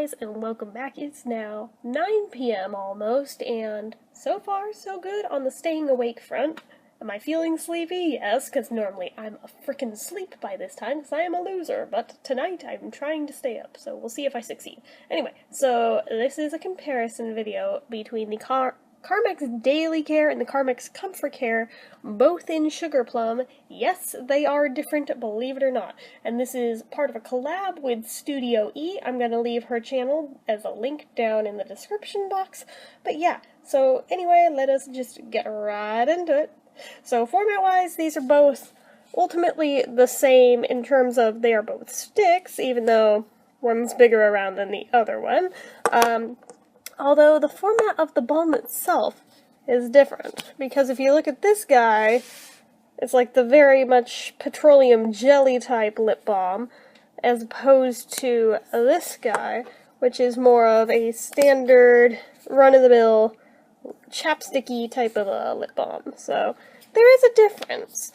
guys, and welcome back. It's now 9 p.m. almost, and so far so good on the staying awake front. Am I feeling sleepy? Yes, because normally I'm a frickin' asleep by this time, because I am a loser, but tonight I'm trying to stay up, so we'll see if I succeed. Anyway, so this is a comparison video between the Carmex Daily Care and the Carmex Comfort Care, both in Sugar Plum. Yes, they are different, believe it or not. And this is part of a collab with Studio E. I'm going to leave her channel as a link down in the description box. But yeah, so anyway, let us just get right into it. So format-wise, these are both ultimately the same in terms of they are both sticks, even though one's bigger around than the other one. Although the format of the balm itself is different, because if you look at this guy, it's like the very much petroleum jelly type lip balm, as opposed to this guy, which is more of a standard, run-of-the-mill, chapsticky type of a lip balm. So there is a difference.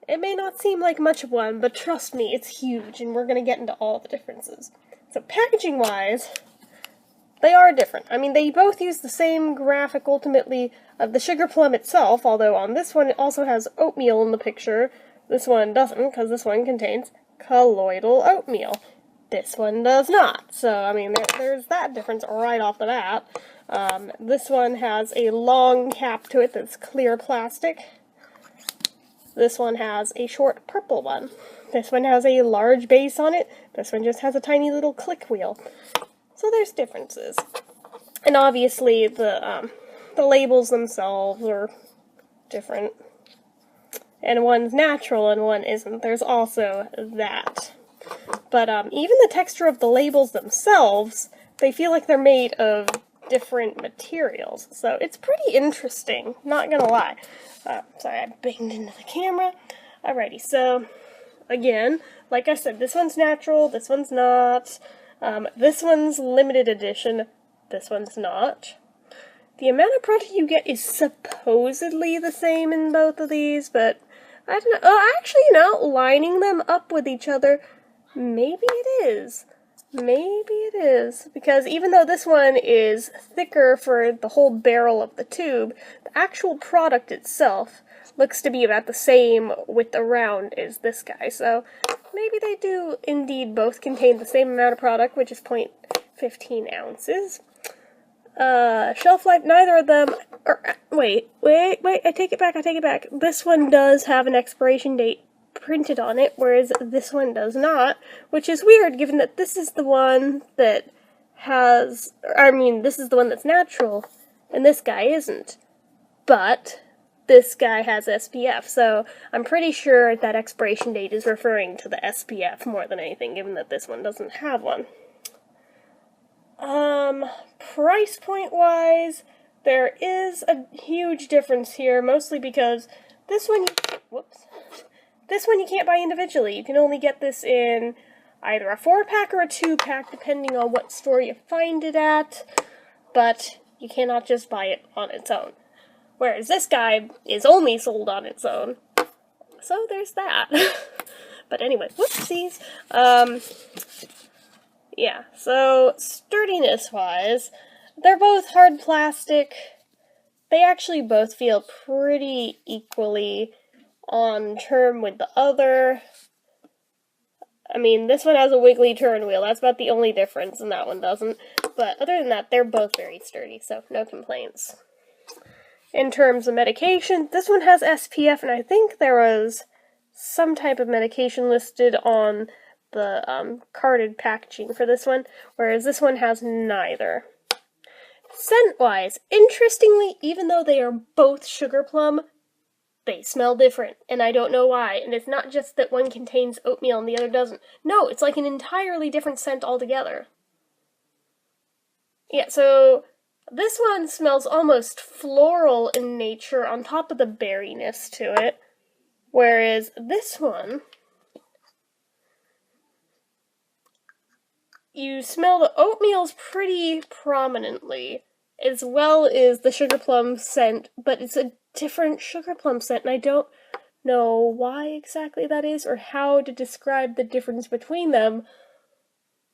It may not seem like much of one, but trust me, it's huge, and we're going to get into all the differences. So packaging-wise, they are different. I mean, they both use the same graphic, ultimately, of the Sugar Plum itself, although on this one it also has oatmeal in the picture. This one doesn't, because this one contains colloidal oatmeal. This one does not. So, I mean, there's that difference right off the bat. This one has a long cap to it that's clear plastic. This one has a short purple one. This one has a large base on it. This one just has a tiny little click wheel. So there's differences. And obviously the labels themselves are different. And one's natural and one isn't. There's also that. But even the texture of the labels themselves, they feel like they're made of different materials. So it's pretty interesting, not gonna lie. Sorry, I banged into the camera. Alrighty, so again, like I said, this one's natural, this one's not. This one's limited edition, this one's not. The amount of product you get is supposedly the same in both of these, but I don't know. Oh, actually, lining them up with each other, maybe it is. Maybe it is. Because even though this one is thicker for the whole barrel of the tube, the actual product itself looks to be about the same width around as this guy, so maybe they do indeed both contain the same amount of product, which is 0.15 ounces. Shelf life, neither of them, wait, I take it back. This one does have an expiration date printed on it, whereas this one does not, which is weird given that this is the one that has, this is the one that's natural, and this guy isn't. But this guy has SPF, so I'm pretty sure that expiration date is referring to the SPF more than anything, given that this one doesn't have one. Price point wise, there is a huge difference here, mostly because this one, this one you can't buy individually. You can only get this in either a 4-pack or a 2-pack, depending on what store you find it at, but you cannot just buy it on its own. Whereas this guy is only sold on its own. So there's that. But anyway, whoopsies. Yeah, so sturdiness-wise, they're both hard plastic. They actually both feel pretty equally on term with the other. I mean, this one has a wiggly turn wheel. That's about the only difference, and that one doesn't. But other than that, they're both very sturdy, so no complaints. In terms of medication, this one has SPF, and I think there was some type of medication listed on the carded packaging for this one, whereas this one has neither. Scent-wise, interestingly, even though they are both Sugar Plum, they smell different, and I don't know why. And it's not just that one contains oatmeal and the other doesn't. No, it's like an entirely different scent altogether. Yeah, so this one smells almost floral in nature on top of the berryness to it, whereas this one, you smell the oatmeals pretty prominently, as well as the Sugar Plum scent, but it's a different Sugar Plum scent, and I don't know why exactly that is, or how to describe the difference between them,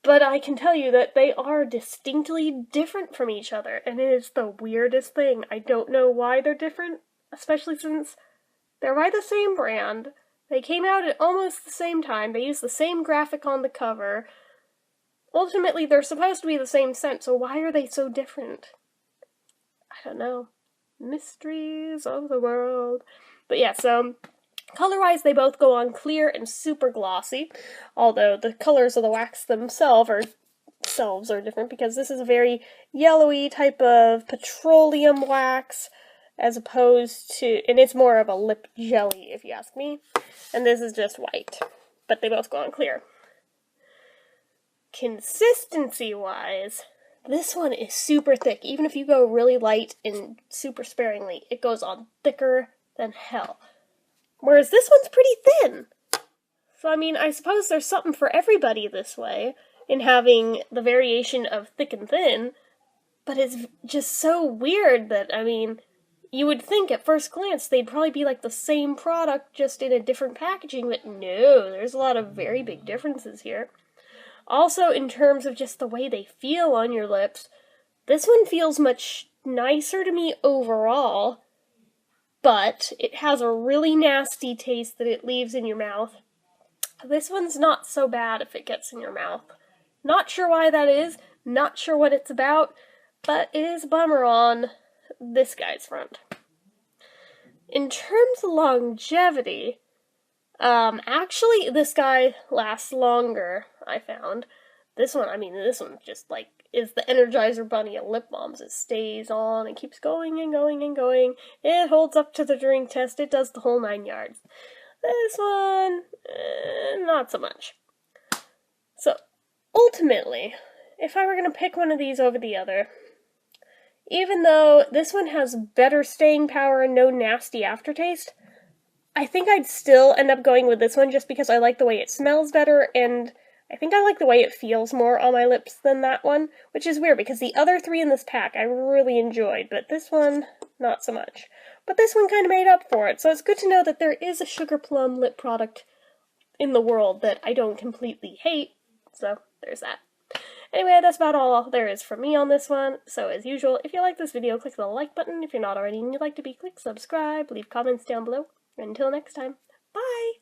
but I can tell you that they are distinctly different from each other, and it is the weirdest thing. I don't know why they're different, especially since they're by the same brand. They came out at almost the same time. They use the same graphic on the cover. Ultimately, they're supposed to be the same scent, so why are they so different? I don't know. Mysteries of the world. But yeah, so color-wise, they both go on clear and super glossy, although the colors of the wax themselves are different, because this is a very yellowy type of petroleum wax, as opposed to, and it's more of a lip jelly, if you ask me, and this is just white, but they both go on clear. Consistency-wise, this one is super thick. Even if you go really light and super sparingly, it goes on thicker than hell. Whereas this one's pretty thin. So, I mean, I suppose there's something for everybody this way, in having the variation of thick and thin, but it's just so weird that, I mean, you would think at first glance they'd probably be like the same product, just in a different packaging, but no, there's a lot of very big differences here. Also, in terms of just the way they feel on your lips, this one feels much nicer to me overall, but it has a really nasty taste that it leaves in your mouth. This one's not so bad if it gets in your mouth. Not sure why that is, not sure what it's about, but it is a bummer on this guy's front. In terms of longevity, actually, this guy lasts longer, I found. This one just, like, is the Energizer Bunny of lip balms. It stays on, it keeps going and going and going. It holds up to the drink test, it does the whole 9 yards. This one, not so much. So, ultimately, if I were going to pick one of these over the other, even though this one has better staying power and no nasty aftertaste, I think I'd still end up going with this one just because I like the way it smells better, and I think I like the way it feels more on my lips than that one, which is weird because the other 3 in this pack I really enjoyed, but this one, not so much. But this one kind of made up for it, so it's good to know that there is a Sugar Plum lip product in the world that I don't completely hate, so there's that. Anyway, that's about all there is from me on this one. So as usual, if you like this video, click the like button. If you're not already and you'd like to be, click subscribe, leave comments down below. Until next time, bye!